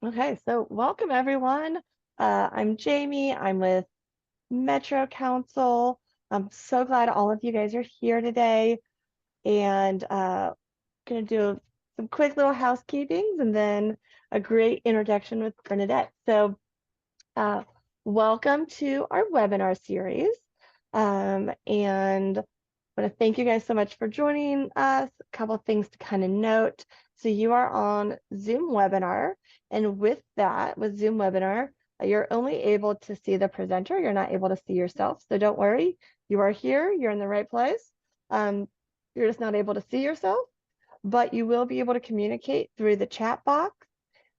Okay, so welcome everyone. I'm Jamie. I'm with Metro Council. I'm so glad all of you guys are here today, and gonna do some quick little housekeepings and then a great introduction with Bernadette. So, uh, welcome to our webinar series, and I want to thank you guys so much for joining us. A couple of things to kind of note. So you are on Zoom webinar, and with Zoom webinar, you're only able to see the presenter. You're not able to see yourself. So don't worry, you are here. You're in the right place. You're just not able to see yourself, but you will be able to communicate through the chat box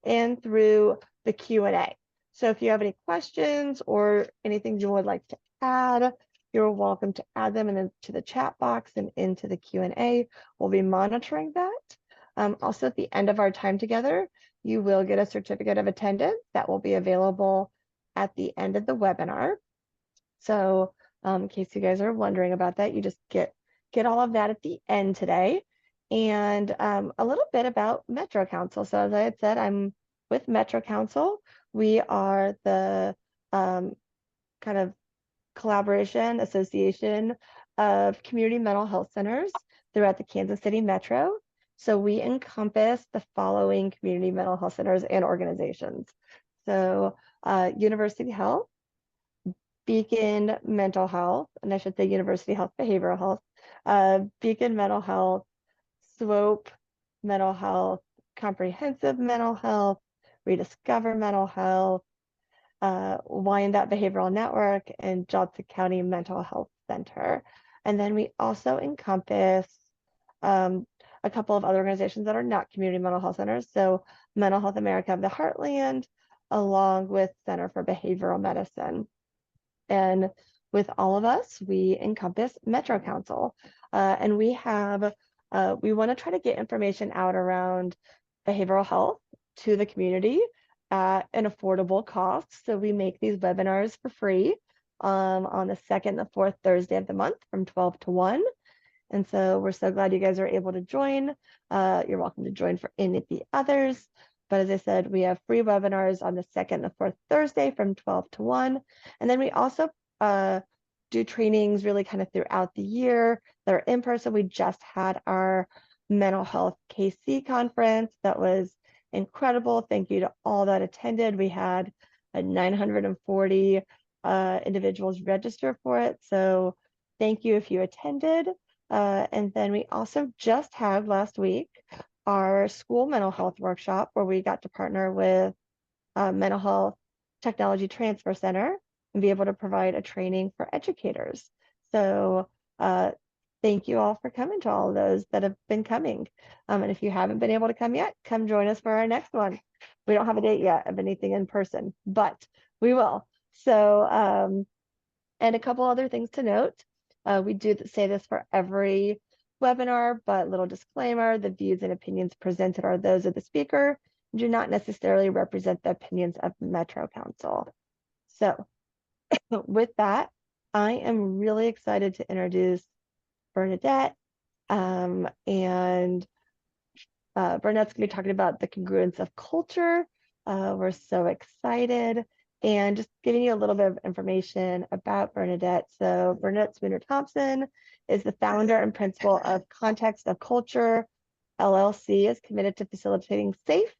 and through the Q&A. So if you have any questions or anything you would like to add, you're welcome to add them into the chat box and into the Q&A. We'll be monitoring that. Also, at the end of our time together, you will get a certificate of attendance that will be available at the end of the webinar. So in case you guys are wondering about that, you just get all of that at the end today. And a little bit about Metro Council. So as I had said, I'm with Metro Council. We are the kind of collaboration association of community mental health centers throughout the Kansas City Metro. So we encompass the following community mental health centers and organizations. So University Health, Beacon Mental Health, and I should say University Health Behavioral Health, Beacon Mental Health, Swope Mental Health, Comprehensive Mental Health, Rediscover Mental Health, Wyandotte Behavioral Network, and Johnson County Mental Health Center. And then we also encompass a couple of other organizations that are not community mental health centers. So Mental Health America of the Heartland, along with Center for Behavioral Medicine. And with all of us, we encompass Metro Council. And we want to try to get information out around behavioral health to the community at an affordable cost. So we make these webinars for free on the second and the fourth Thursday of the month from 12 to 1. And so we're so glad you guys are able to join. You're welcome to join for any of the others. But as I said, we have free webinars on the second and the fourth Thursday from 12 to 1. And then we also do trainings really kind of throughout the year that are in person. We just had our mental health KC conference. That was incredible. Thank you to all that attended. We had 940 individuals register for it. So thank you if you attended. And then we also just had last week our school mental health workshop where we got to partner with Mental Health Technology Transfer Center and be able to provide a training for educators. So thank you all for coming to all of those that have been coming. And if you haven't been able to come yet, come join us for our next one. We don't have a date yet of anything in person, but we will. So, and a couple other things to note. We do say this for every webinar, but little disclaimer, the views and opinions presented are those of the speaker and do not necessarily represent the opinions of Metro Council. So with that, I am really excited to introduce Bernadette. And Bernadette's gonna be talking about the congruence of culture. We're so excited. And just giving you a little bit of information about Bernadette. So Bernadette Spooner Thompson is the founder and principal of Context of Culture. LLC is committed to facilitating safe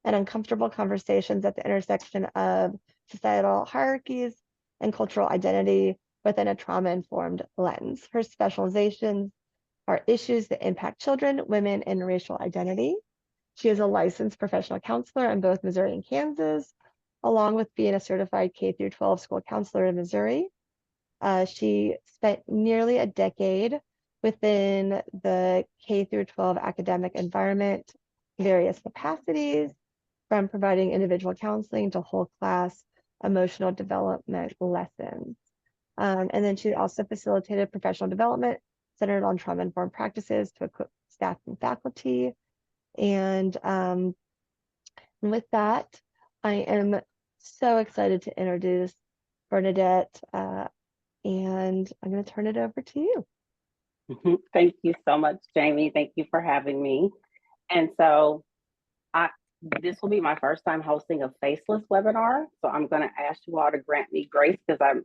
and uncomfortable conversations at the intersection of societal hierarchies and cultural identity within a trauma-informed lens. Her specializations are issues that impact children, women, and racial identity. She is a licensed professional counselor in both Missouri and Kansas, along with being a certified K-12 school counselor in Missouri. She spent nearly a decade within the K-12 academic environment, various capacities, from providing individual counseling to whole class emotional development lessons. And then she also facilitated professional development centered on trauma-informed practices to equip staff and faculty. And with that, I am so excited to introduce Bernadette, and I'm going to turn it over to you. Thank you so much, Jamie. Thank you for having me. And so This will be my first time hosting a faceless webinar. So I'm going to ask you all to grant me grace because I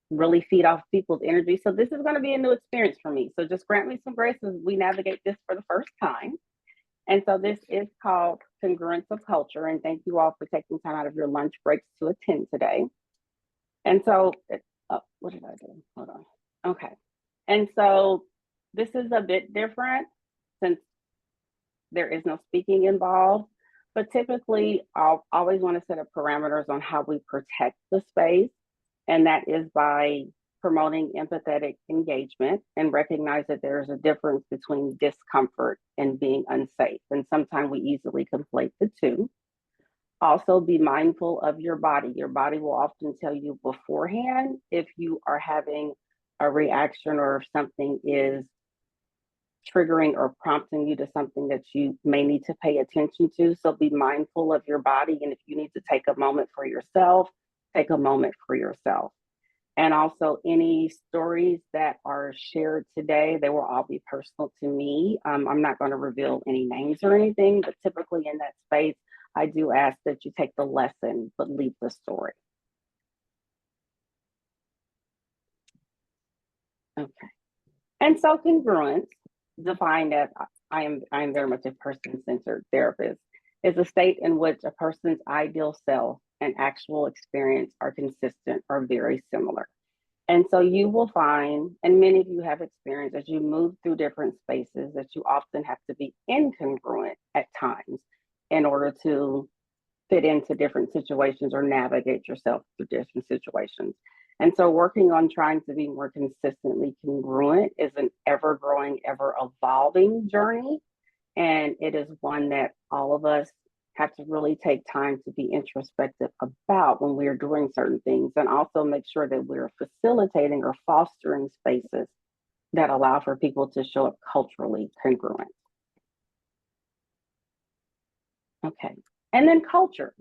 really feed off people's energy. So this is going to be a new experience for me. So just grant me some grace as we navigate this for the first time. And so this is called Congruence of Culture. And thank you all for taking time out of your lunch breaks to attend today. And so, what did I do? Hold on. Okay. And so this is a bit different since there is no speaking involved. But typically, I'll always want to set up parameters on how we protect the space. And that is by promoting empathetic engagement and recognize that there's a difference between discomfort and being unsafe. And sometimes we easily conflate the two. Also, be mindful of your body. Your body will often tell you beforehand if you are having a reaction or if something is triggering or prompting you to something that you may need to pay attention to. So be mindful of your body. And if you need to take a moment for yourself, take a moment for yourself. And also any stories that are shared today, they will all be personal to me. I'm not going to reveal any names or anything, but typically in that space, I do ask that you take the lesson, but leave the story. Okay. And so congruence, defined as I am very much a person-centered therapist, is a state in which a person's ideal self and actual experience are consistent or very similar. And so you will find, and many of you have experienced as you move through different spaces, that you often have to be incongruent at times in order to fit into different situations or navigate yourself through different situations. And so working on trying to be more consistently congruent is an ever-growing, ever-evolving journey. And it is one that all of us have to really take time to be introspective about when we're doing certain things, and also make sure that we're facilitating or fostering spaces that allow for people to show up culturally congruent. Okay, and then culture.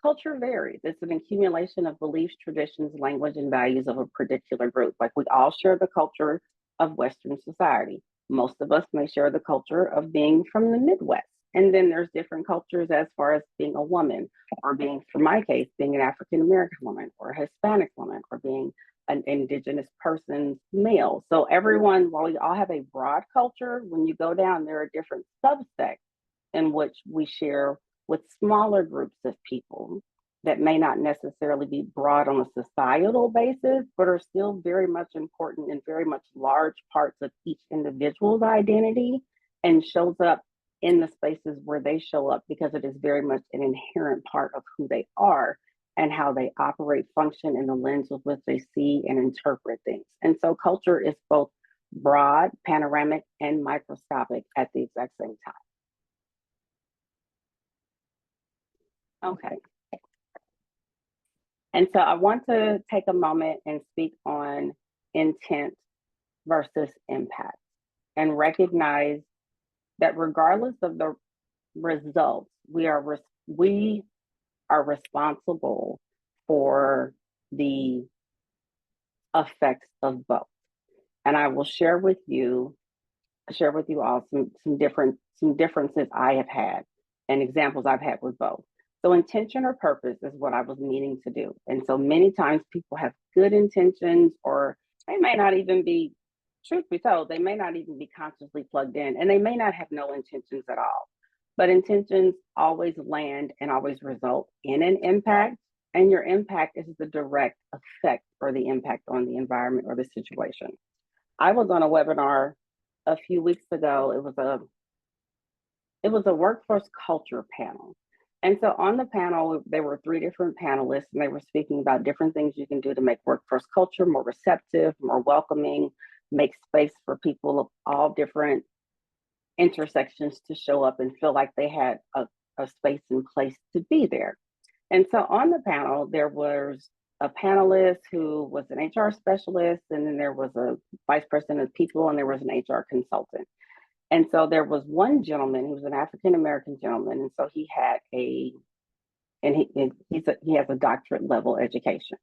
Culture varies. It's an accumulation of beliefs, traditions, language, and values of a particular group. Like we all share the culture of Western society. Most of us may share the culture of being from the Midwest. And then there's different cultures as far as being a woman, or being, for my case, being an African American woman, or a Hispanic woman, or being an Indigenous person's male. So everyone, while we all have a broad culture, when you go down, there are different subsects in which we share with smaller groups of people that may not necessarily be broad on a societal basis, but are still very much important and very much large parts of each individual's identity, and shows up in the spaces where they show up because it is very much an inherent part of who they are and how they operate, function in the lens with which they see and interpret things. And so culture is both broad, panoramic, and microscopic at the exact same time. Okay. And so I want to take a moment and speak on intent versus impact, and recognize that regardless of the results, we are responsible for the effects of both. And I will share with you all some differences I have had and examples I've had with both. So intention or purpose is what I was meaning to do. And so many times people have good intentions, or they may not even be, truth be told, they may not even be consciously plugged in, and they may not have no intentions at all. But intentions always land and always result in an impact. And your impact is the direct effect or the impact on the environment or the situation. I was on a webinar a few weeks ago. It was a workforce culture panel. And so on the panel, there were 3 different panelists, and they were speaking about different things you can do to make workforce culture more receptive, more welcoming, make space for people of all different intersections to show up and feel like they had a space and place to be there. And so on the panel, there was a panelist who was an HR specialist, and then there was a vice president of people, and there was an HR consultant. And so there was one gentleman who was an African American gentleman, and so he had he has a doctorate level education.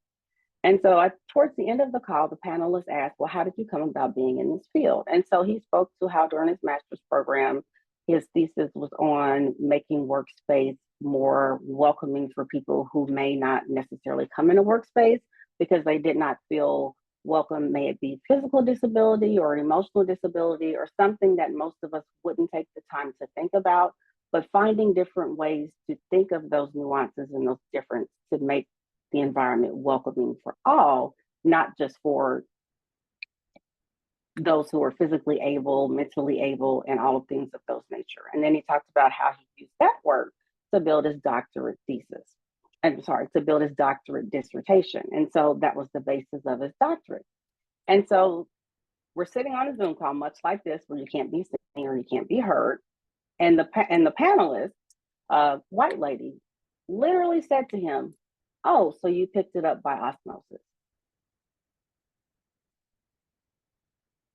And so towards the end of the call, the panelists asked, well, how did you come about being in this field? And so he spoke to how during his master's program, His thesis was on making workspace more welcoming for people who may not necessarily come in a workspace because they did not feel welcome, may it be physical disability or emotional disability or something that most of us wouldn't take the time to think about, but finding different ways to think of those nuances and those differences to make the environment welcoming for all, not just for those who are physically able, mentally able, and all things of those nature. And then he talked about how he used that work to build his doctorate thesis. I'm sorry, to build his doctorate dissertation. And so that was the basis of his doctorate. And so we're sitting on a Zoom call, much like this, where you can't be seen or you can't be heard. And the panelist, white lady, literally said to him, "Oh, so you picked it up by osmosis."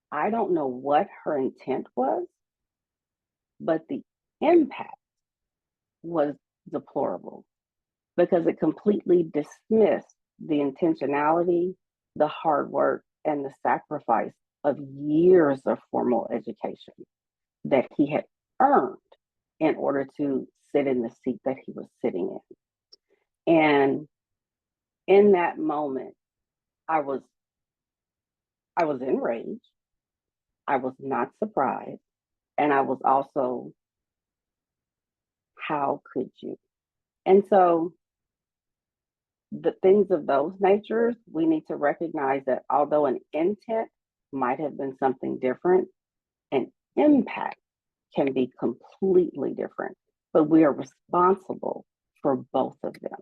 I don't know what her intent was, but the impact was deplorable because it completely dismissed the intentionality, the hard work, and the sacrifice of years of formal education that he had earned in order to sit in the seat that he was sitting in. And in that moment, I was enraged. I was not surprised. And I was also, how could you? And so the things of those natures, we need to recognize that although an intent might have been something different, an impact can be completely different, but we are responsible for both of them.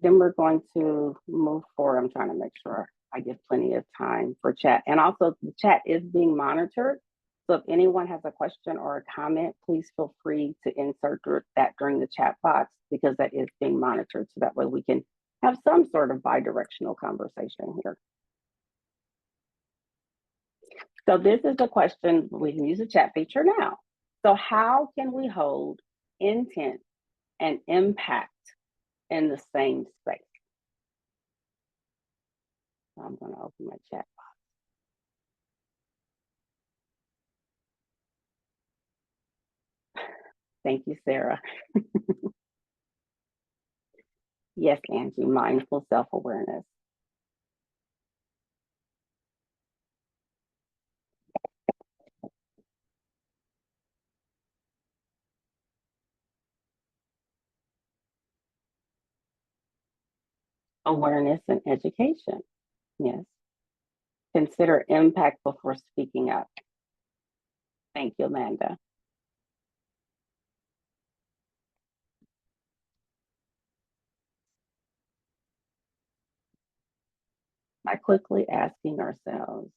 Then we're going to move forward. I'm trying to make sure I give plenty of time for chat. And also the chat is being monitored. So if anyone has a question or a comment, please feel free to insert that during the chat box because that is being monitored. So that way we can have some sort of bi-directional conversation here. So this is a question, we can use the chat feature now. So how can we hold intent and impact in the same space? So I'm going to open my chat box. Thank you, Sarah. Yes, Angie, mindful self-awareness. Awareness and education. Yes. Consider impact before speaking up. Thank you, Amanda. By quickly asking ourselves,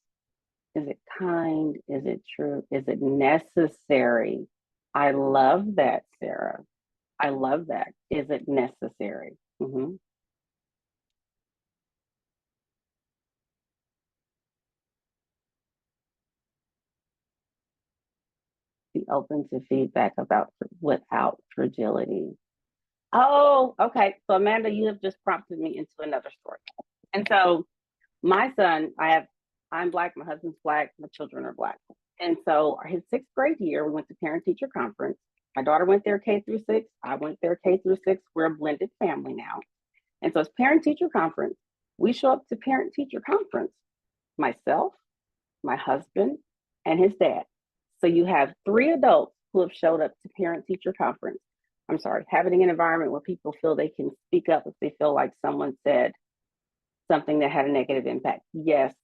is it kind? Is it true? Is it necessary? I love that, Sarah. I love that. Is it necessary? Mm-hmm. Be open to feedback without fragility. Oh, okay. So Amanda, you have just prompted me into another story. And so my son, I'm Black, my husband's Black, my children are Black. And so his 6th grade year, we went to parent teacher conference. My daughter went there K through 6. I went there K through 6. We're a blended family now. And so it's parent teacher conference. We show up to parent teacher conference, myself, my husband, and his dad. So you have 3 adults who have showed up to parent teacher conference. I'm sorry, having an environment where people feel they can speak up if they feel like someone said something that had a negative impact. Yes,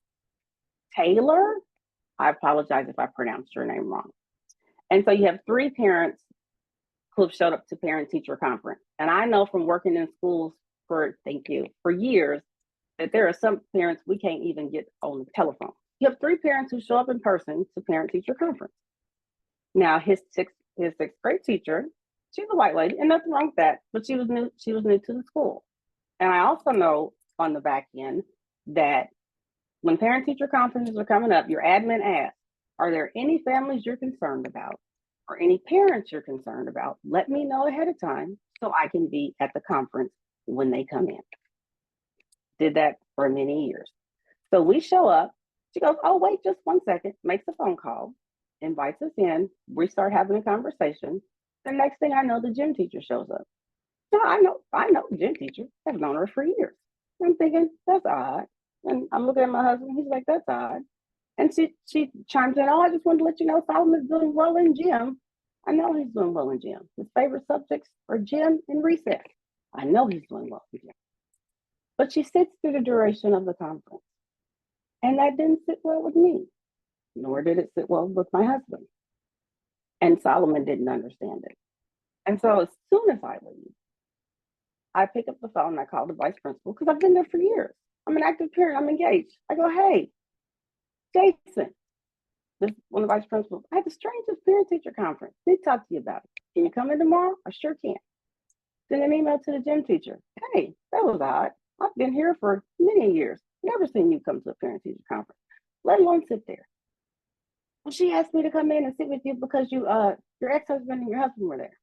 Taylor, I apologize if I pronounced your name wrong. And so you have 3 parents who have showed up to parent teacher conference. And I know from working in schools for years that there are some parents we can't even get on the telephone. You have 3 parents who show up in person to parent teacher conference. Now his sixth grade teacher, she's a white lady, and nothing wrong with that, but she was new to the school. And I also know on the back end that when parent teacher conferences are coming up, your admin asks, are there any families you're concerned about or any parents you're concerned about? Let me know ahead of time so I can be at the conference when they come in. Did that for many years. So we show up. She goes, oh, wait just 1 second, makes a phone call, invites us in. We start having a conversation. The next thing I know, the gym teacher shows up. So I know the gym teacher. I've known her for years. I'm thinking, that's odd. And I'm looking at my husband, he's like, that's odd. And she chimes in, oh, I just wanted to let you know Solomon's doing well in gym. I know he's doing well in gym. His favorite subjects are gym and recess. I know he's doing well in gym. But she sits through the duration of the conference. And that didn't sit well with me, nor did it sit well with my husband. And Solomon didn't understand it. And so as soon as I leave, I pick up the phone and I call the vice principal because I've been there for years. I'm an active parent, I'm engaged. I go, hey, Jason, this one of the vice principals, I had the strangest parent teacher conference. Need to talk to you about it. Can you come in tomorrow? I sure can. Send an email to the gym teacher. Hey, that was odd. I've been here for many years. Never seen you come to a parent teacher conference, let alone sit there. Well, she asked me to come in and sit with you because your ex-husband and your husband were there.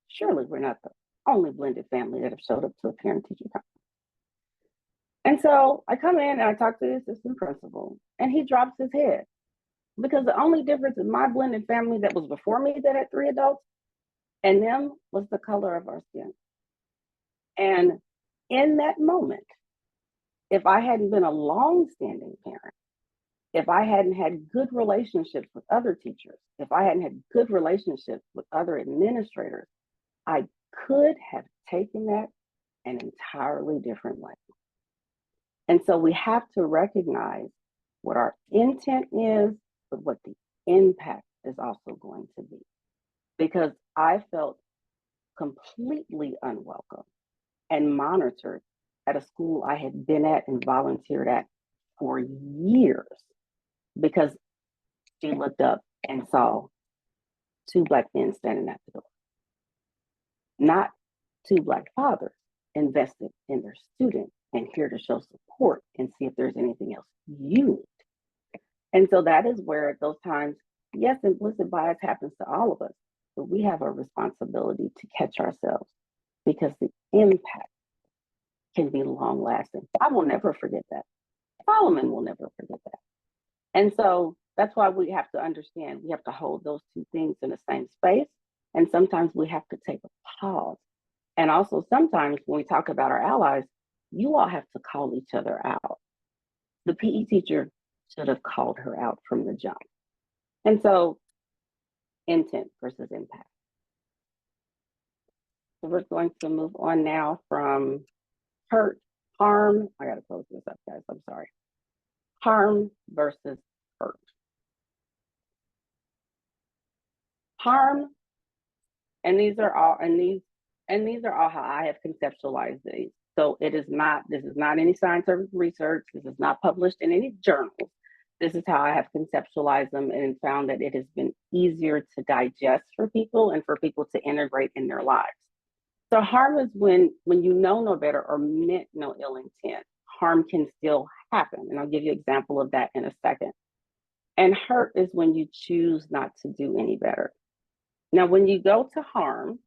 Surely we're not the only blended family that have showed up to a parent teacher conference. And so I come in and I talk to the assistant principal, and he drops his head because the only difference in my blended family that was before me that had 3 adults and them was the color of our skin. And in that moment, if I hadn't been a long-standing parent, if I hadn't had good relationships with other teachers, if I hadn't had good relationships with other administrators, I could have taken that an entirely different way. And so we have to recognize what our intent is, but what the impact is also going to be. Because I felt completely unwelcome and monitored at a school I had been at and volunteered at for years, because she looked up and saw 2 Black men standing at the door. Not 2 Black fathers invested in their student and here to show support and see if there's anything else you need. And so that is where at those times, yes, implicit bias happens to all of us, but we have a responsibility to catch ourselves because the impact can be long lasting. I will never forget that. Solomon will never forget that. And so that's why we have to understand, we have to hold those 2 things in the same space. And sometimes we have to take a pause. And also sometimes when we talk about our allies, you all have to call each other out. The PE teacher should have called her out from the jump. And so intent versus impact. So we're going to move on now from harm. I gotta close this up, guys, I'm sorry. Harm versus hurt. Harm, and these are all how I have conceptualized these. So this is not any scientific research. This is not published in any journals. This is how I have conceptualized them and found that it has been easier to digest for people and for people to integrate in their lives. So harm is when you know no better or meant no ill intent, harm can still happen. And I'll give you an example of that in a second. And hurt is when you choose not to do any better. Now, when you go to harm,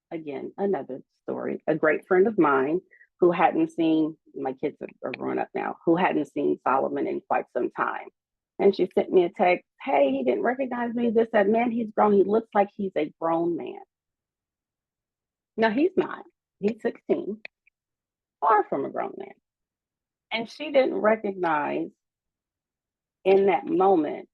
again, another story, a great friend of mine who hadn't seen, my kids are grown up now, who hadn't seen Solomon in quite some time. And she sent me a text, hey, he didn't recognize me, this, that, man, he's grown, he looks like he's a grown man. No, he's not. He's 16, far from a grown man. And she didn't recognize in that moment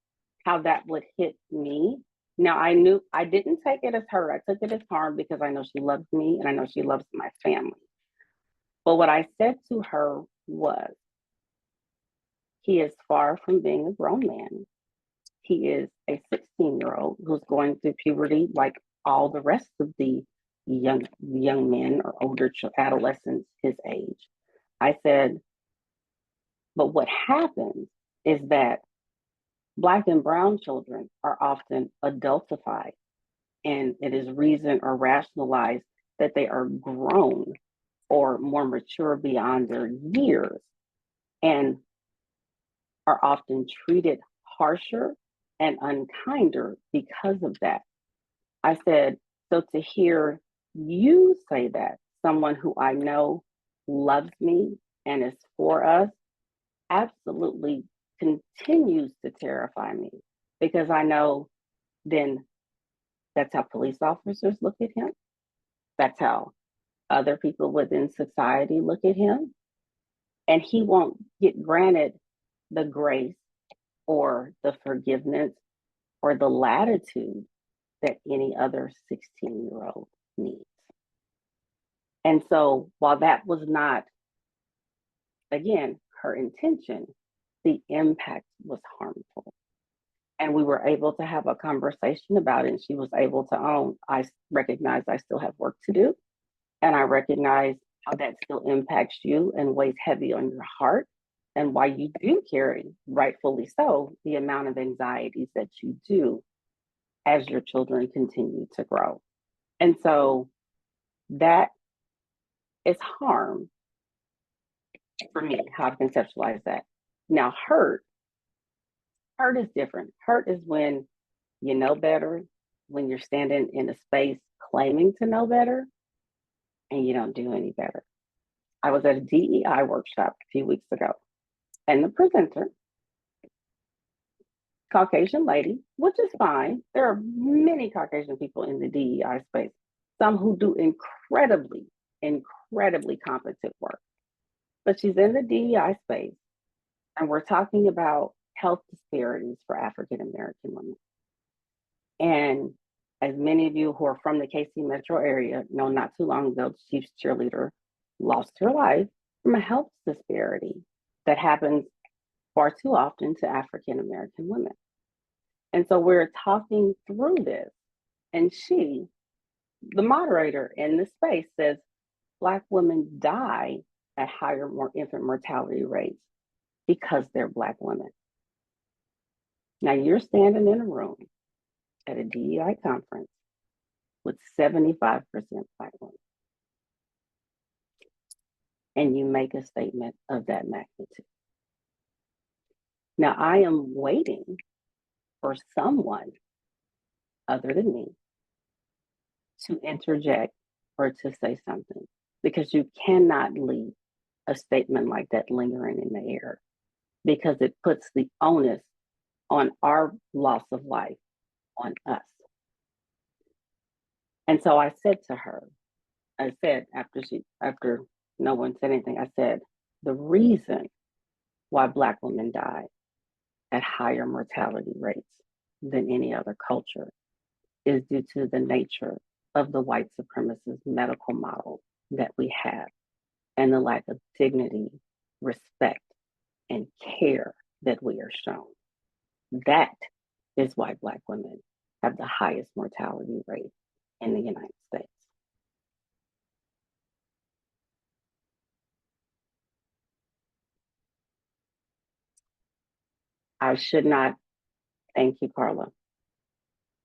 how that would hit me. Now, I knew I didn't take it as hurt. I took it as harm because I know she loves me and I know she loves my family. But what I said to her was, he is far from being a grown man. He is a 16-year-old who's going through puberty like all the rest of the young men or older adolescents his age. I said, but what happens is that Black and brown children are often adultified, and it is reasoned or rationalized that they are grown or more mature beyond their years and are often treated harsher and unkinder because of that. I said, so to hear you say that, someone who I know loves me and is for us absolutely continues to terrify me, because I know then that's how police officers look at him. That's how other people within society look at him. And he won't get granted the grace or the forgiveness or the latitude that any other 16-year-old needs. And so while that was not, again, her intention, the impact was harmful. And we were able to have a conversation about it. And she was able to own, I recognize I still have work to do. And I recognize how that still impacts you and weighs heavy on your heart, and why you do carry, rightfully so, the amount of anxieties that you do as your children continue to grow. And so that is harm for me, how to conceptualize that. Now, hurt is different. Hurt is when you know better, when you're standing in a space claiming to know better and you don't do any better. I was at a DEI workshop a few weeks ago, and the presenter, Caucasian lady, which is fine. There are many Caucasian people in the DEI space, some who do incredibly competent work. But she's in the DEI space, and we're talking about health disparities for African American women. And as many of you who are from the KC metro area know, not too long ago, the Chiefs cheerleader lost her life from a health disparity that happens far too often to African American women. And so we're talking through this, and she, the moderator in the space, says Black women die at higher infant mortality rates because they're Black women. Now you're standing in a room at a DEI conference with 75% Black women, and you make a statement of that magnitude. Now I am waiting for someone other than me to interject or to say something, because you cannot leave a statement like that lingering in the air, because it puts the onus on our loss of life on us. And so I said to her, after no one said anything, I said, the reason why Black women die at higher mortality rates than any other culture is due to the nature of the white supremacist medical model that we have, and the lack of dignity, respect, and care that we are shown. That is why Black women have the highest mortality rate in the United States. I should not, thank you, Carla.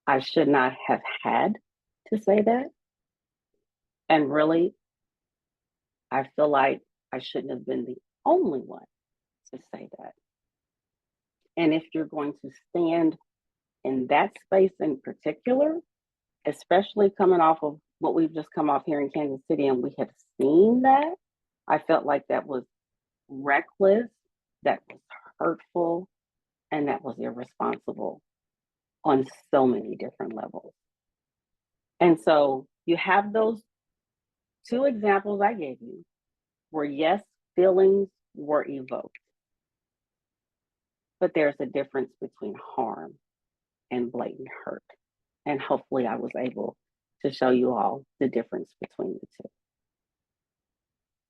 I should not have had to say that. And really, I feel like I shouldn't have been the only one to say that. And if you're going to stand in that space in particular, especially coming off of what we've just come off here in Kansas City, and we have seen that, I felt like that was reckless, that was hurtful, and that was irresponsible on so many different levels. And so you have those two examples I gave you where, yes, feelings were evoked, but there's a difference between harm and blatant hurt. And hopefully I was able to show you all the difference between the two.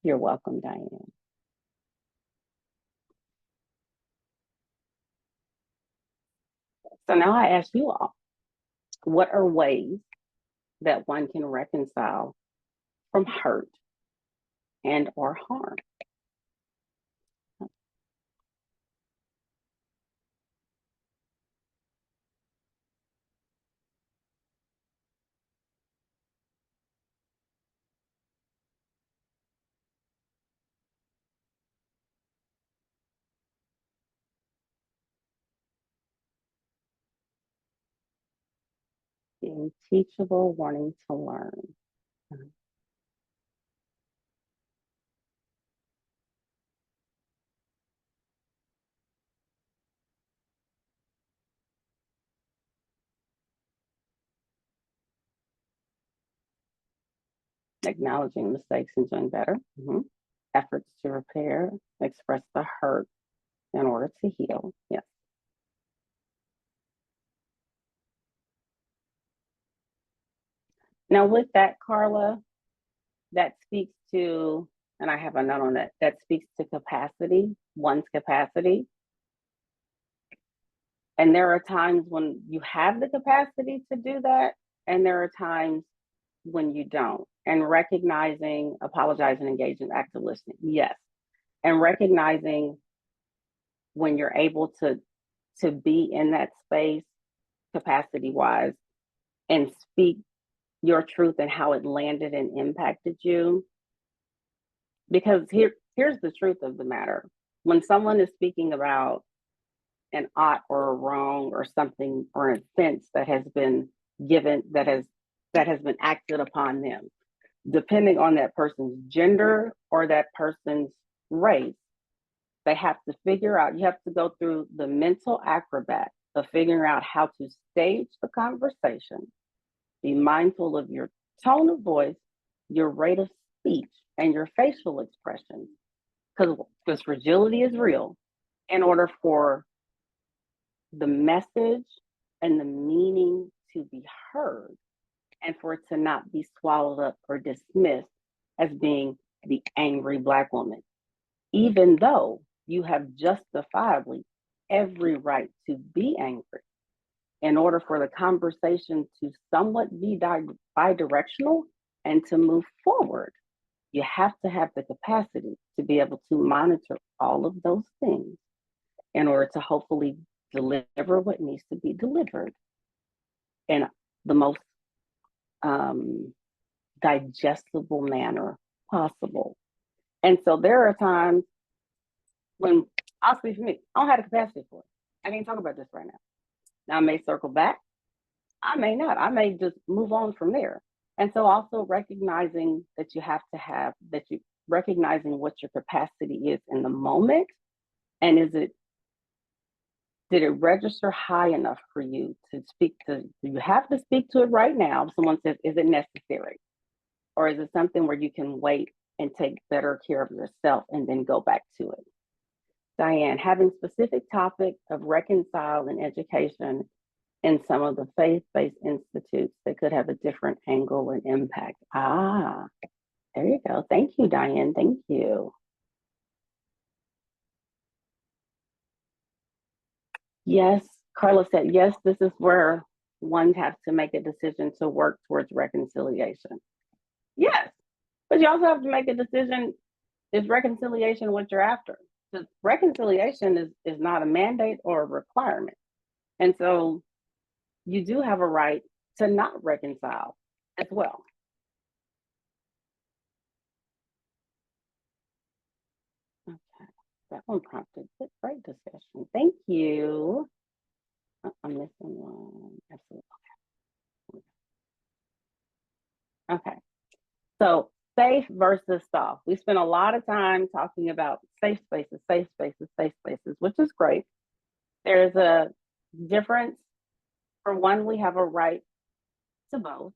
You're welcome, Diane. So now I ask you all, what are ways that one can reconcile from hurt and or harm? Being teachable, wanting to learn. Acknowledging mistakes and doing better. Efforts to repair, express the hurt in order to heal. Yes. Now, with that, Carla, that speaks to, and I have a note on that, that speaks to capacity, one's capacity. And there are times when you have the capacity to do that, and there are times when you don't. And recognizing, apologizing, engaging, active listening, yes. And recognizing when you're able to be in that space, capacity-wise, and speak your truth and how it landed and impacted you. Because here's the truth of the matter. When someone is speaking about an ought or a wrong or something or an offense that has been given, that has been acted upon them, depending on that person's gender or that person's race, they have to figure out, you have to go through the mental acrobat of figuring out how to stage the conversation, be mindful of your tone of voice, your rate of speech, and your facial expressions, because fragility is real, in order for the message and the meaning to be heard, and for it to not be swallowed up or dismissed as being the angry Black woman, even though you have justifiably every right to be angry. In order for the conversation to somewhat be bidirectional and to move forward, you have to have the capacity to be able to monitor all of those things in order to hopefully deliver what needs to be delivered in the most digestible manner possible. And so there are times when, I'll speak for me, I don't have the capacity for it. I can't talk about this right now. Now, I may circle back, I may not, I may just move on from there. And so also recognizing that you have to have, recognizing what your capacity is in the moment, and did it register high enough for you to speak to, do you have to speak to it right now? If someone says, is it necessary? Or is it something where you can wait and take better care of yourself and then go back to it? Diane, having specific topic of reconcile and education in some of the faith-based institutes that could have a different angle and impact. Ah, there you go. Thank you, Diane. Thank you. Yes, Carla said, yes, this is where one has to make a decision to work towards reconciliation. Yes, but you also have to make a decision, is reconciliation what you're after? Because reconciliation is not a mandate or a requirement. And so you do have a right to not reconcile as well. Okay, that one prompted great discussion. Thank you. I'm missing one. Absolutely. Okay. So safe versus soft. We spent a lot of time talking about safe spaces, safe spaces, safe spaces, which is great. There's a difference. For one, we have a right to both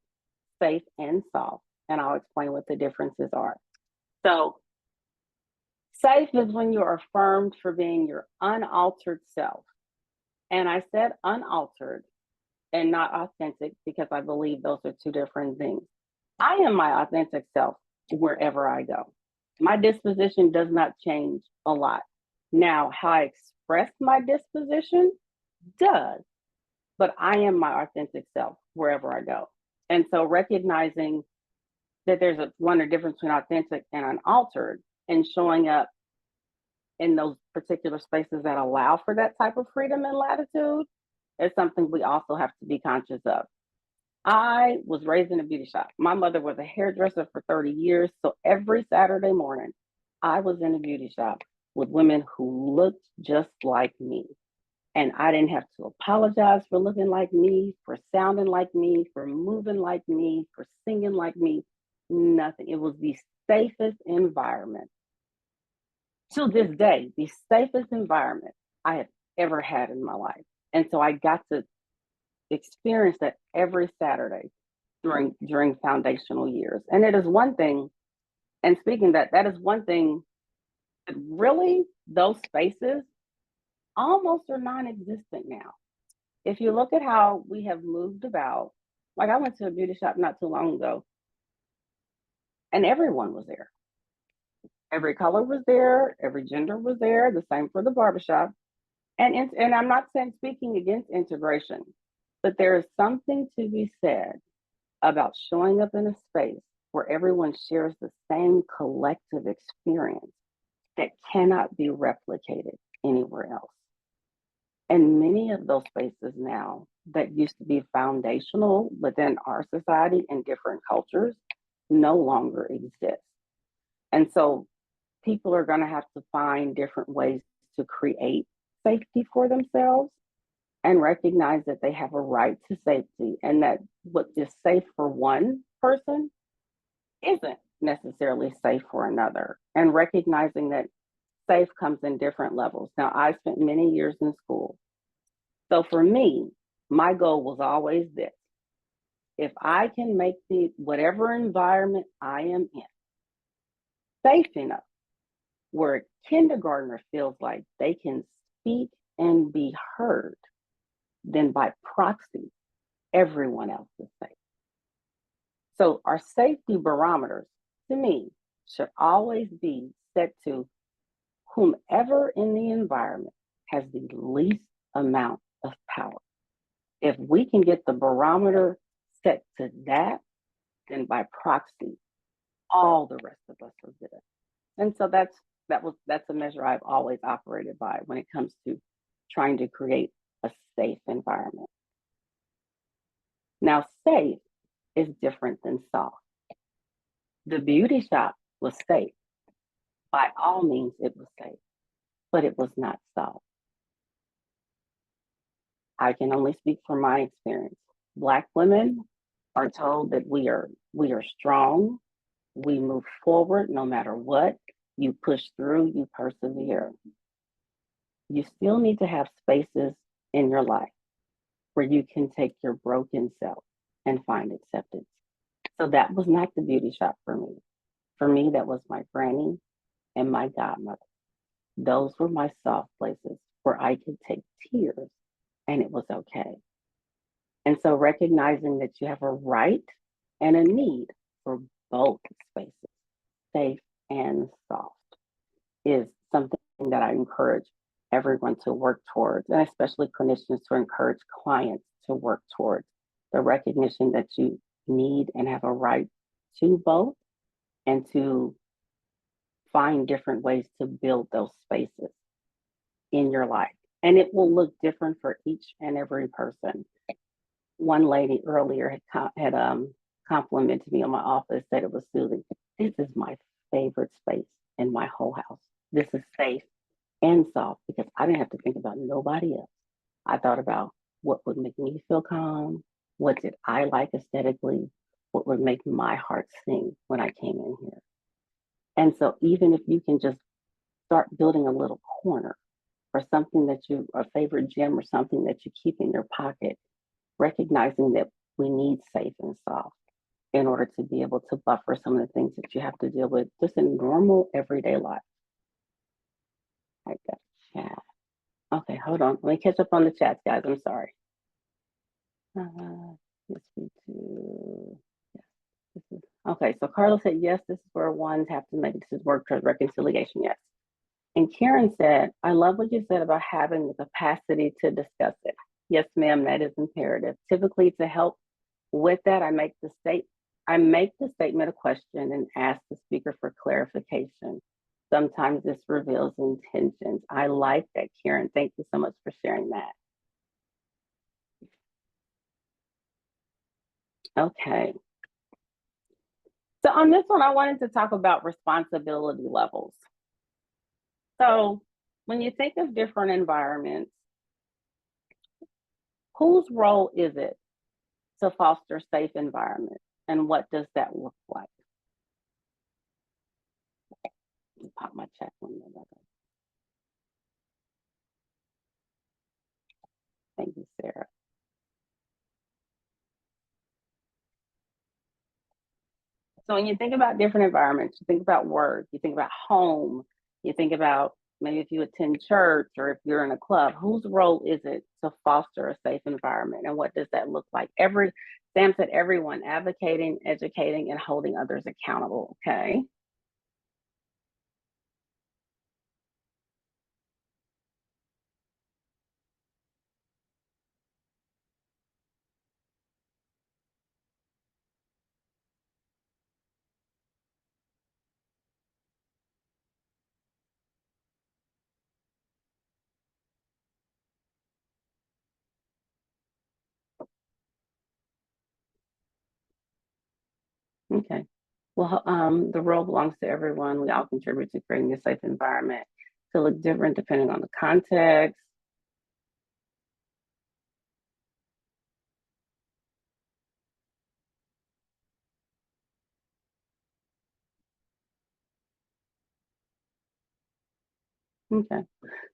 safe and soft, and I'll explain what the differences are. So safe is when you are affirmed for being your unaltered self. And I said unaltered and not authentic because I believe those are two different things. I am my authentic self wherever I go. My disposition does not change a lot. Now, how I express my disposition does, but I am my authentic self wherever I go. And so recognizing that there's a difference between authentic and unaltered, and showing up in those particular spaces that allow for that type of freedom and latitude is something we also have to be conscious of. I was raised in a beauty shop. My mother was a hairdresser for 30 years. So every Saturday morning, I was in a beauty shop with women who looked just like me. And I didn't have to apologize for looking like me, for sounding like me, for moving like me, for singing like me, nothing. It was the safest environment. To this day, the safest environment I have ever had in my life. And so I got to experience that every Saturday. during foundational years. And it is one thing, and speaking that is one thing that really those spaces almost are non-existent now. If you look at how we have moved about, like I went to a beauty shop not too long ago, and everyone was there. Every color was there, every gender was there, the same for the barbershop. And I'm not saying speaking against integration, but there is something to be said about showing up in a space where everyone shares the same collective experience that cannot be replicated anywhere else. And many of those spaces now that used to be foundational within our society and different cultures no longer exist. And so people are going to have to find different ways to create safety for themselves and recognize that they have a right to safety, and that what is safe for one person isn't necessarily safe for another, and recognizing that safe comes in different levels. Now, I spent many years in school. So for me, my goal was always this: if I can make whatever environment I am in safe enough where a kindergartner feels like they can speak and be heard, then by proxy, everyone else is safe. So our safety barometers, to me, should always be set to whomever in the environment has the least amount of power. If we can get the barometer set to that, then by proxy, all the rest of us are good. And so that's a measure I've always operated by when it comes to trying to create a safe environment. Now, safe is different than soft. The beauty shop was safe. By all means, it was safe, but it was not soft. I can only speak from my experience. Black women are told that we are strong, we move forward no matter what, you push through, you persevere. You still need to have spaces in your life where you can take your broken self and find acceptance. So that was not the beauty shop for me. For me, that was my granny and my godmother. Those were my soft places where I could take tears and it was okay. And so recognizing that you have a right and a need for both spaces, safe and soft, is something that I encourage everyone to work towards, and especially clinicians to encourage clients to work towards the recognition that you need and have a right to both, and to find different ways to build those spaces in your life. And it will look different for each and every person. One lady earlier had complimented me on my office, said it was soothing. This is my favorite space in my whole house. This is safe and soft because I didn't have to think about nobody else. I thought about what would make me feel calm, what did I like aesthetically, what would make my heart sing when I came in here. And so even if you can just start building a little corner or something that a favorite gem or something that you keep in your pocket, recognizing that we need safe and soft in order to be able to buffer some of the things that you have to deal with just in normal everyday life. Like that chat. Okay, hold on. Let me catch up on the chats, guys. I'm sorry. Let's see to yes. This is okay. So Carla said yes. This is where ones have to make this work towards reconciliation. Yes. And Karen said, I love what you said about having the capacity to discuss it. Yes, ma'am, that is imperative. Typically, to help with that, I make the statement a question and ask the speaker for clarification. Sometimes this reveals intentions. I like that, Karen. Thank you so much for sharing that. Okay. So on this one, I wanted to talk about responsibility levels. So when you think of different environments, whose role is it to foster safe environments, and what does that look like? Let me pop my chat window back up. Thank you, Sarah. So when you think about different environments, you think about work, you think about home, you think about maybe if you attend church or if you're in a club, whose role is it to foster a safe environment? And what does that look like? Sam said everyone advocating, educating, and holding others accountable. Okay. Okay. Well, the role belongs to everyone. We all contribute to creating a safe environment to look different depending on the context. Okay.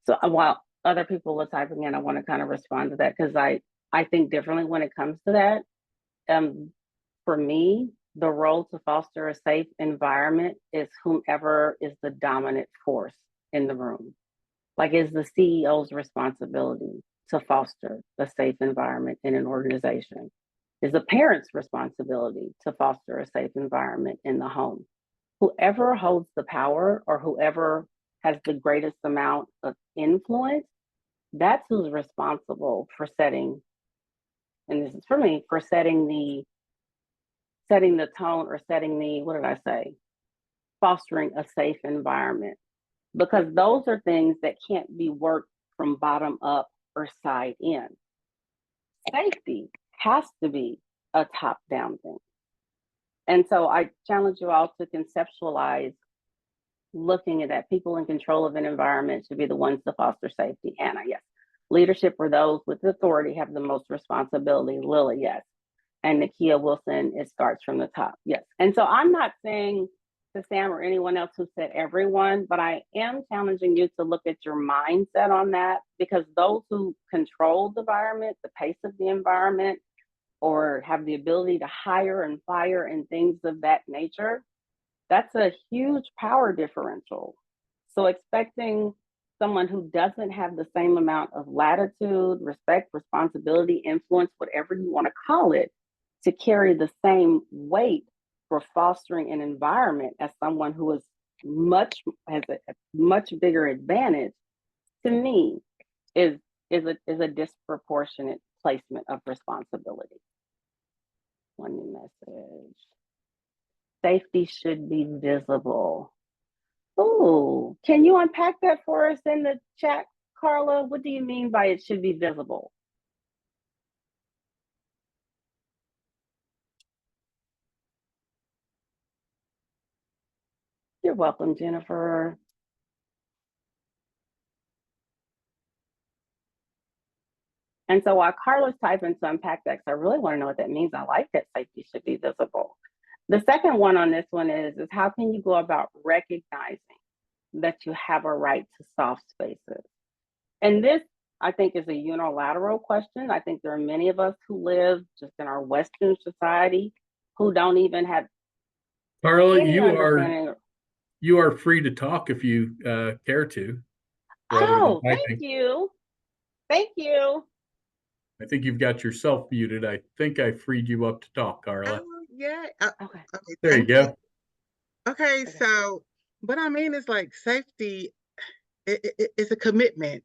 So while other people are typing in, I want to kind of respond to that because I think differently when it comes to that. Um, for me, the role to foster a safe environment is whomever is the dominant force in the room. Like, is the CEO's responsibility to foster a safe environment in an organization? Is the parent's responsibility to foster a safe environment in the home? Whoever holds the power or whoever has the greatest amount of influence, that's who's responsible for setting, and this is for me, for setting the tone or setting the, what did I say? Fostering a safe environment. Because those are things that can't be worked from bottom up or side in. Safety has to be a top down thing. And so I challenge you all to conceptualize looking at that. People in control of an environment should be the ones to foster safety. Anna, yes. Leadership or those with authority have the most responsibility. Lily, yes. And Nakia Wilson, it starts from the top. Yes. And so I'm not saying to Sam or anyone else who said everyone, but I am challenging you to look at your mindset on that, because those who control the environment, the pace of the environment, or have the ability to hire and fire and things of that nature, that's a huge power differential. So expecting someone who doesn't have the same amount of latitude, respect, responsibility, influence, whatever you want to call it, to carry the same weight for fostering an environment as someone who has a much bigger advantage, to me, is a disproportionate placement of responsibility. One new message. Safety should be visible. Oh, can you unpack that for us in the chat, Carla? What do you mean by it should be visible? You're welcome, Jennifer. And so while Carla's typing to unpack that, because I really want to know what that means, I like that safety should be visible. The second one on this one is how can you go about recognizing that you have a right to soft spaces? And this, I think, is a unilateral question. I think there are many of us who live just in our Western society who don't even have Carla, any understanding. you are free to talk if you care to, rather than Oh, thank typing. you. Thank you. I think you've got yourself muted. I think I freed you up to talk, Carla. Oh, yeah. Okay. Okay, There you thank go. Okay, so what I mean is like safety is a commitment,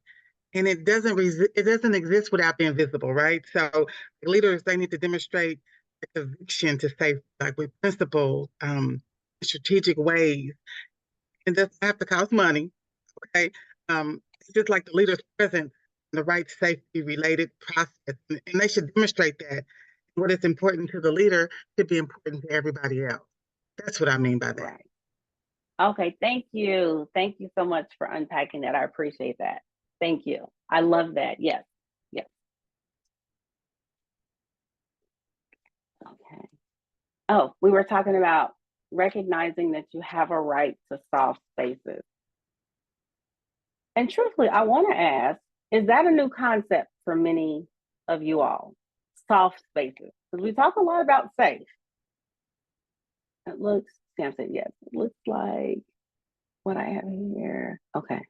and it doesn't exist without being visible, right? So leaders, they need to demonstrate a conviction to safety, like with principle, strategic ways. It doesn't have to cost money, okay? It's just like the leader's presence in the right safety related process, and they should demonstrate that. What is important to the leader should be important to everybody else. That's what I mean by that. Right. Okay, thank you. Thank you so much for unpacking that. I appreciate that. Thank you. I love that. Yes. Yes. Okay. Oh, we were talking about recognizing that you have a right to soft spaces. And truthfully, I want to ask, is that a new concept for many of you all? Soft spaces. Because we talk a lot about safe. It looks, Sam said yes. It looks like what I have here. Okay.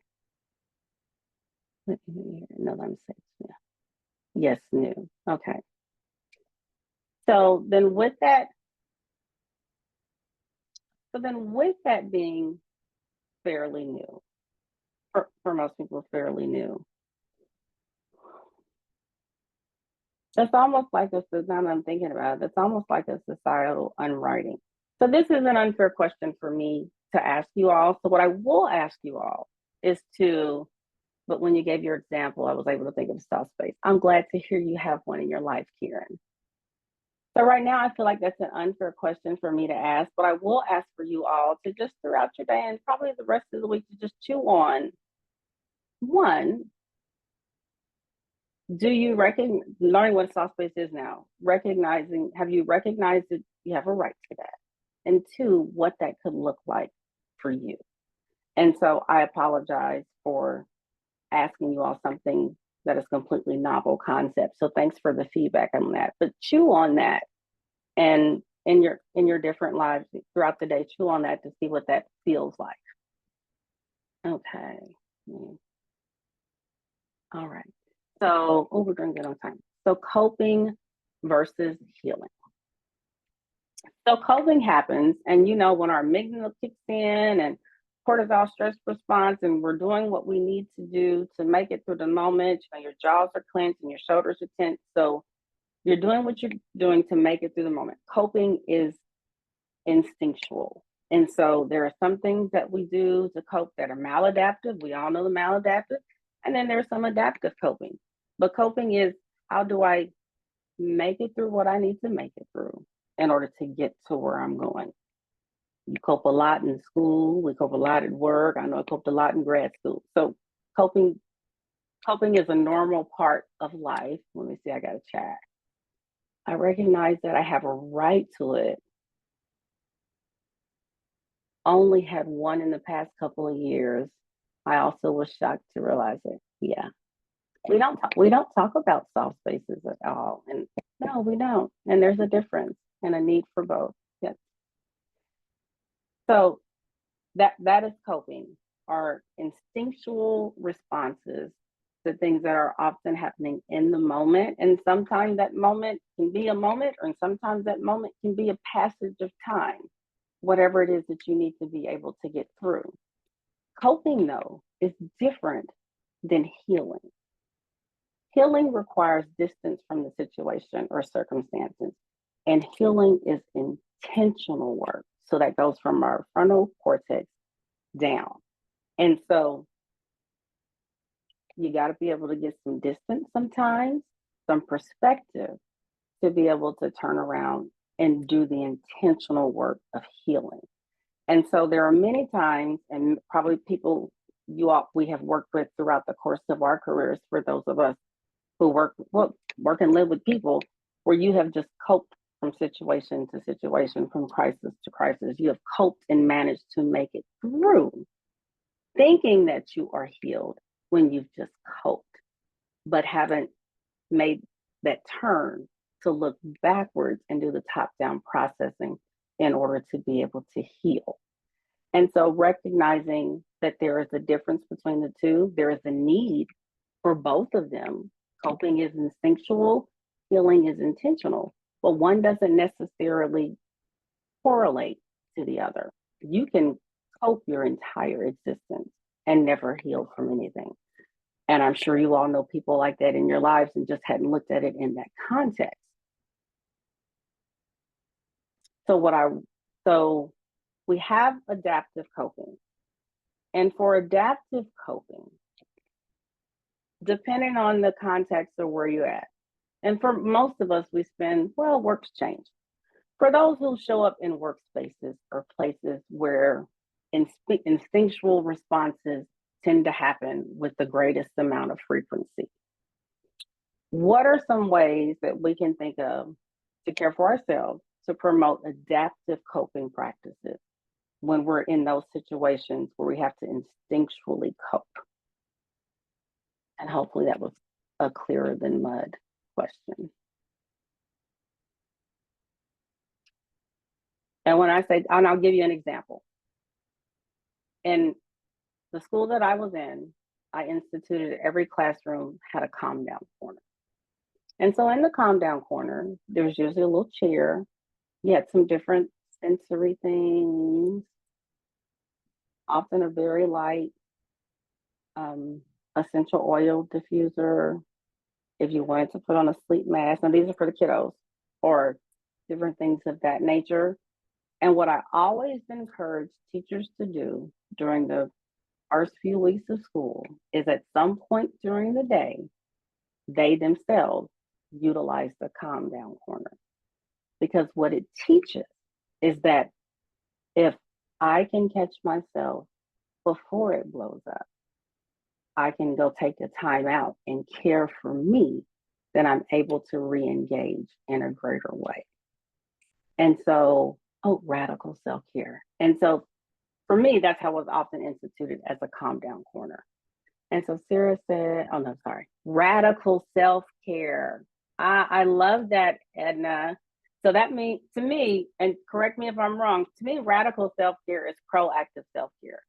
Look here. No, I'm saying yeah. Yes, new. Okay. So then with that being fairly new, for most people, fairly new, it's almost like now that I'm thinking about it, it's almost like a societal unwriting. So this is an unfair question for me to ask you all. So what I will ask you all is but when you gave your example, I was able to think of soft space. I'm glad to hear you have one in your life, Kieran. So right now, I feel like that's an unfair question for me to ask, but I will ask for you all to just throughout your day and probably the rest of the week to just chew on one. Do you recognize learning what soft space is now? Have you recognized that you have a right to that? And two, what that could look like for you. And so I apologize for asking you all something that is completely novel concept. So thanks for the feedback on that. But chew on that, and in your different lives throughout the day, chew on that to see what that feels like. Okay. All right. So, we're doing good on time. So coping versus healing. So coping happens, and when our amygdala kicks in and cortisol stress response, and we're doing what we need to do to make it through the moment. Your jaws are clenched and your shoulders are tense. So you're doing what you're doing to make it through the moment. Coping is instinctual. And so there are some things that we do to cope that are maladaptive. We all know the maladaptive. And then there's some adaptive coping. But coping is, how do I make it through what I need to make it through in order to get to where I'm going? You cope a lot in school. We cope a lot at work. I know I coped a lot in grad school. So coping is a normal part of life. Let me see, I got a chat. I recognize that I have a right to it. Only had one in the past couple of years. I also was shocked to realize it. Yeah. We don't talk about soft spaces at all. And no, we don't. And there's a difference and a need for both. Yes. So that is coping, are instinctual responses to things that are often happening in the moment. And sometimes that moment can be a moment, or sometimes that moment can be a passage of time, whatever it is that you need to be able to get through. Coping, though, is different than healing. Healing requires distance from the situation or circumstances, and healing is intentional work. So that goes from our frontal cortex down. And so you got to be able to get some distance sometimes, some perspective, to be able to turn around and do the intentional work of healing. And so there are many times, and probably people we have worked with throughout the course of our careers, for those of us who work and live with people, where you have just coped from situation to situation, from crisis to crisis. You have coped and managed to make it through, thinking that you are healed when you've just coped, but haven't made that turn to look backwards and do the top-down processing in order to be able to heal. And so recognizing that there is a difference between the two, there is a need for both of them. Coping is instinctual, healing is intentional, but one doesn't necessarily correlate to the other. You can cope your entire existence and never heal from anything. And I'm sure you all know people like that in your lives and just hadn't looked at it in that context. So we have adaptive coping. And for adaptive coping, depending on the context of where you're at, and for most of us, work's changed. For those who show up in workspaces or places where instinctual responses tend to happen with the greatest amount of frequency, what are some ways that we can think of to care for ourselves, to promote adaptive coping practices when we're in those situations where we have to instinctually cope? And hopefully that was a clearer than mud question. And when I say, and I'll give you an example. In the school that I was in, I instituted every classroom had a calm down corner. And so in the calm down corner, there was usually a little chair. You had some different sensory things, often a very light essential oil diffuser. If you wanted to put on a sleep mask, and these are for the kiddos, or different things of that nature. And what I always encourage teachers to do during the first few weeks of school is at some point during the day, they themselves utilize the calm down corner. Because what it teaches is that if I can catch myself before it blows up, I can go take a time out and care for me, then I'm able to re-engage in a greater way. And so, radical self-care. And so for me, that's how it was often instituted, as a calm down corner. And so Sarah said, oh no, sorry, radical self-care. I love that, Edna. So that means, to me, and correct me if I'm wrong, to me, radical self-care is proactive self-care.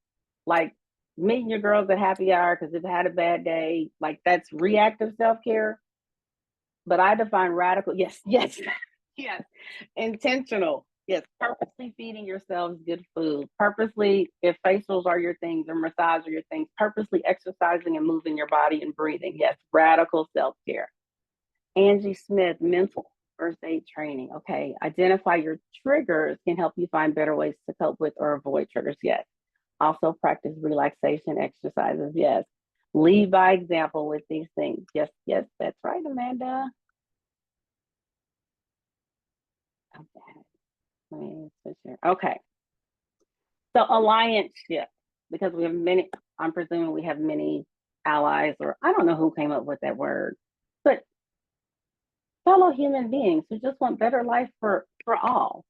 Like meeting your girls at happy hour because they've had a bad day, like that's reactive self-care. But I define radical, yes, yes, intentional. Yes, purposely feeding yourselves good food. Purposely, if facials are your things or massage are your things, purposely exercising and moving your body and breathing. Yes, radical self-care. Angie Smith, mental first aid training. Okay, identify your triggers can help you find better ways to cope with or avoid triggers. Yes. Also practice relaxation exercises. Yes. Lead by example with these things. Yes, yes, that's right, Amanda. Okay. So alliance shift, because we have many, I'm presuming we have many allies, or I don't know who came up with that word, but fellow human beings who just want better life for all.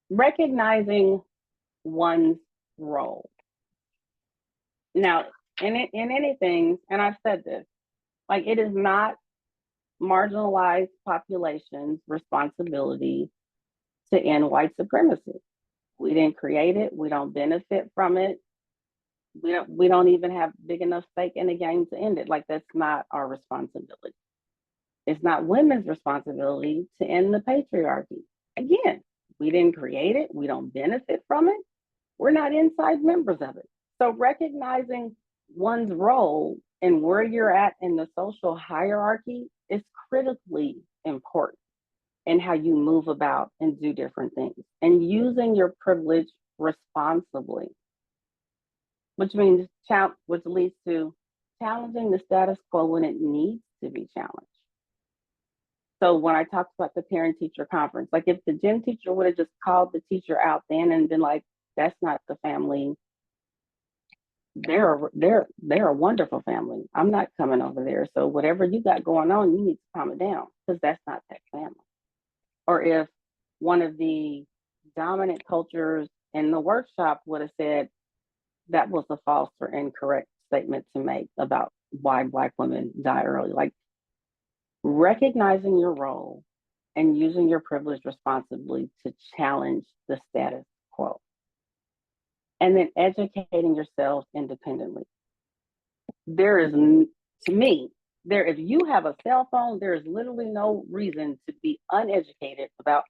Recognizing one's role. Now, in anything, and I've said this, like it is not marginalized populations' responsibility to end white supremacy. We didn't create it. We don't benefit from it. We don't even have big enough stake in the game to end it. Like that's not our responsibility. It's not women's responsibility to end the patriarchy. Again, we didn't create it. We don't benefit from it. We're not inside members of it. So recognizing one's role and where you're at in the social hierarchy is critically important in how you move about and do different things, and using your privilege responsibly, which means which leads to challenging the status quo when it needs to be challenged. So when I talked about the parent-teacher conference, like if the gym teacher would have just called the teacher out then and been like, that's not the family. They're a wonderful family. I'm not coming over there. So whatever you got going on, you need to calm it down because that's not that family. Or if one of the dominant cultures in the workshop would have said that was a false or incorrect statement to make about why Black women die early. Like recognizing your role and using your privilege responsibly to challenge the status quo. And then educating yourself independently. There is, to me, if you have a cell phone, there is literally no reason to be uneducated about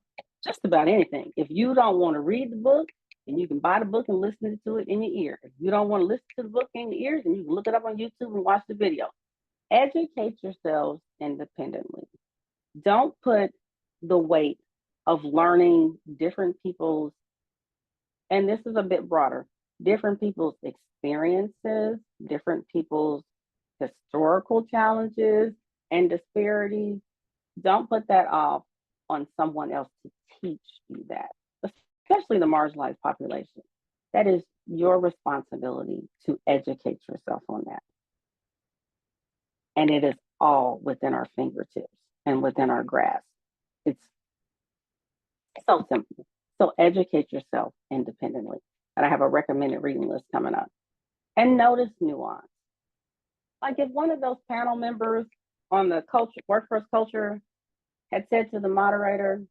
just about anything. If you don't want to read the book, then you can buy the book and listen to it in your ear. If you don't want to listen to the book in your ears, then you can look it up on YouTube and watch the video. Educate yourselves independently. Don't put the weight of learning different people's, and this is a bit broader, different people's experiences, different people's historical challenges and disparities. Don't put that off on someone else to teach you that, especially the marginalized population. That is your responsibility to educate yourself on that. And it is all within our fingertips and within our grasp. It's so simple. So educate yourself independently. And I have a recommended reading list coming up. And notice nuance. Like if one of those panel members on the workforce culture had said to the moderator,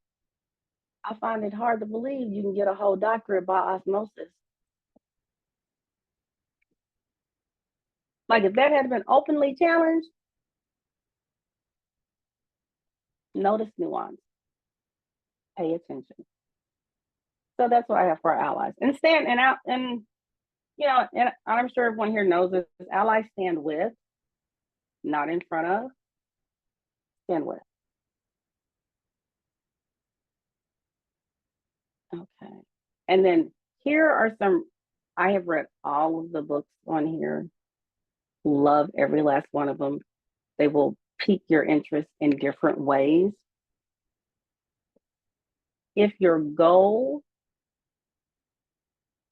I find it hard to believe you can get a whole doctorate by osmosis. Like if that had been openly challenged, notice nuance, pay attention. So that's what I have for our allies. And stand and out, and you know, and I'm sure everyone here knows this, allies stand with, not in front of, stand with. Okay. And then here are some, I have read all of the books on here, love every last one of them. They will pique your interest in different ways. If your goal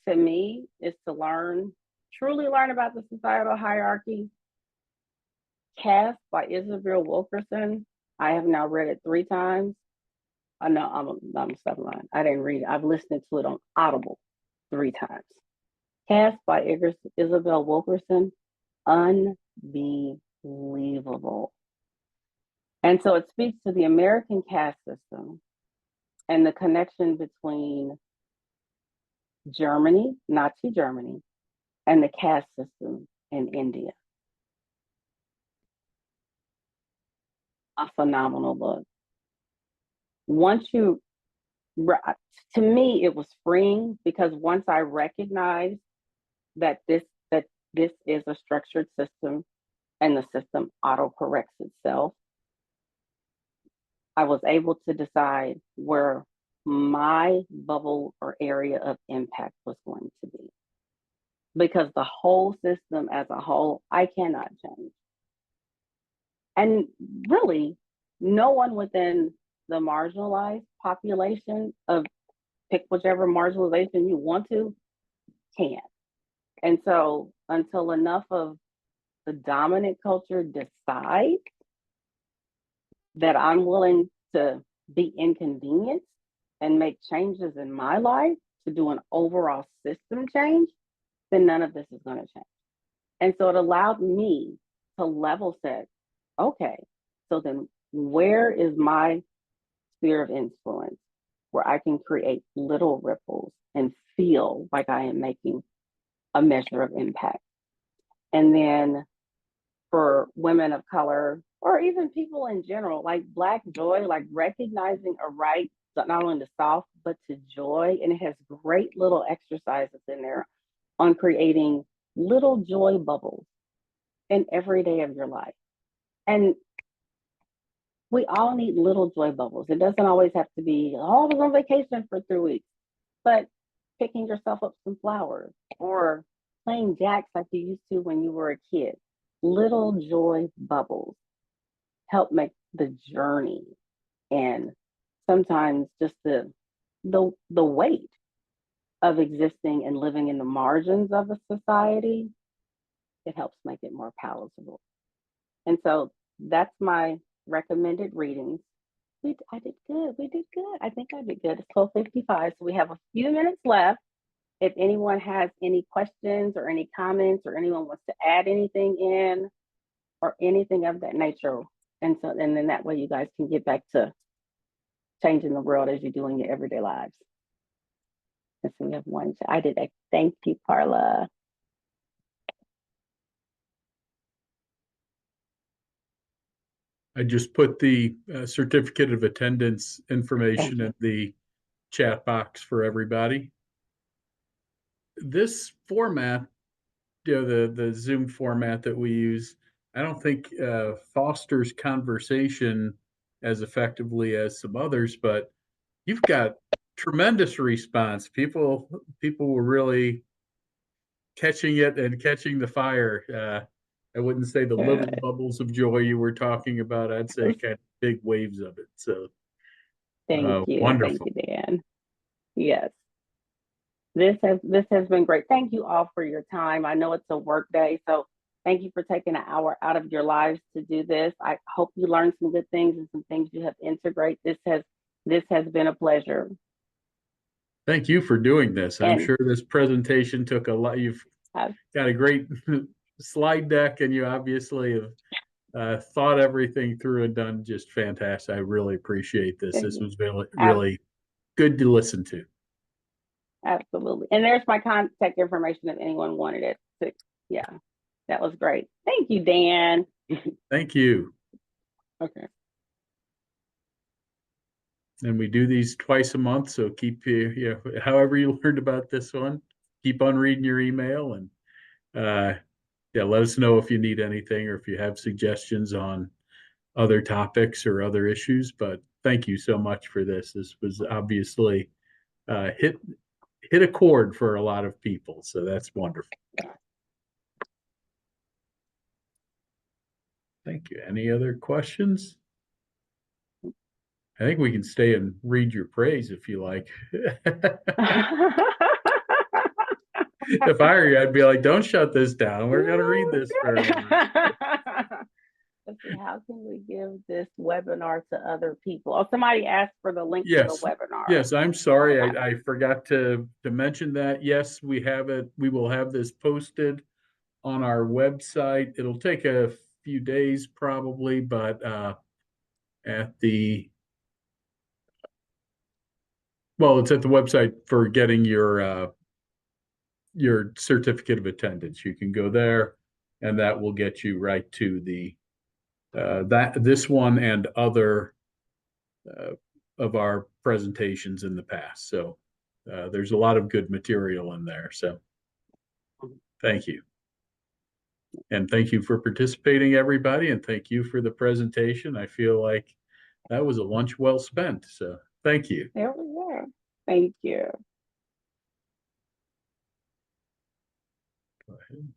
to me is to learn, truly learn about the societal hierarchy, Caste by Isabel Wilkerson, I have now read it 3 times. I know I'm stuck line. I didn't read it. I've listened to it on Audible 3 times. Caste by Isabel Wilkerson, unbelievable. And so it speaks to the American caste system and the connection between Germany, Nazi Germany, and the caste system in India. A phenomenal book. Once you, to me, it was freeing because once I recognized that this is a structured system and the system auto-corrects itself, I was able to decide where my bubble or area of impact was going to be. Because the whole system as a whole, I cannot change. And really, no one within the marginalized population of pick whichever marginalization you want to can. And so until enough of the dominant culture decide that I'm willing to be inconvenienced and make changes in my life to do an overall system change, then none of this is going to change. And so it allowed me to level set, okay, so then where is my sphere of influence where I can create little ripples and feel like I am making a measure of impact? And then for women of color, or even people in general, like Black joy, like recognizing a right, not only to self, but to joy. And it has great little exercises in there on creating little joy bubbles in every day of your life. And we all need little joy bubbles. It doesn't always have to be, oh, I was on vacation for 3 weeks, but picking yourself up some flowers or playing jacks like you used to when you were a kid. Little joy bubbles help make the journey, and sometimes just the weight of existing and living in the margins of a society, it helps make it more palatable. And so that's my recommended readings. I did good. We did good. I think I did good. It's 12:55, so we have a few minutes left. If anyone has any questions or any comments, or anyone wants to add anything in or anything of that nature, and then that way you guys can get back to changing the world as you do in your everyday lives. And so we have one. I did a thank you, Carla. I just put the certificate of attendance information in the chat box for everybody. This format, the Zoom format that we use, I don't think fosters conversation as effectively as some others, but you've got tremendous response. People were really catching it and catching the fire. I wouldn't say the little bubbles of joy you were talking about. I'd say kind of big waves of it. So thank you. Wonderful. Thank you, Dan. Yes. This has been great. Thank you all for your time. I know it's a work day, so thank you for taking an hour out of your lives to do this. I hope you learned some good things and some things you have integrated. This has been a pleasure. Thank you for doing this. I'm And sure this presentation took a lot. You've got a great slide deck, and you obviously have thought everything through and done just fantastic. I really appreciate this. This was really good to listen to. Absolutely. And there's my contact information if anyone wanted it. Yeah, that was great. Thank you, Dan. Thank you. Okay. And we do these twice a month, so keep however you learned about this one, keep on reading your email, and yeah, let us know if you need anything or if you have suggestions on other topics or other issues. But thank you so much for this. This was obviously hit a chord for a lot of people, so that's wonderful. Thank you. Any other questions? I think we can stay and read your praise if you like. If I were you, I'd be like, don't shut this down. We're going to read this for everyone. Let's see, how can we give this webinar to other people? Oh, somebody asked for the link to Yes. the webinar. Yes, I'm sorry. I forgot to mention that. Yes, we have it. We will have this posted on our website. It'll take a few days probably, but it's at the website for getting your certificate of attendance. You can go there, and that will get you right to the this one and other of our presentations in the past. So there's a lot of good material in there. So thank you. And thank you for participating, everybody. And thank you for the presentation. I feel like that was a lunch well spent. So thank you. There we go. Thank you. Go ahead.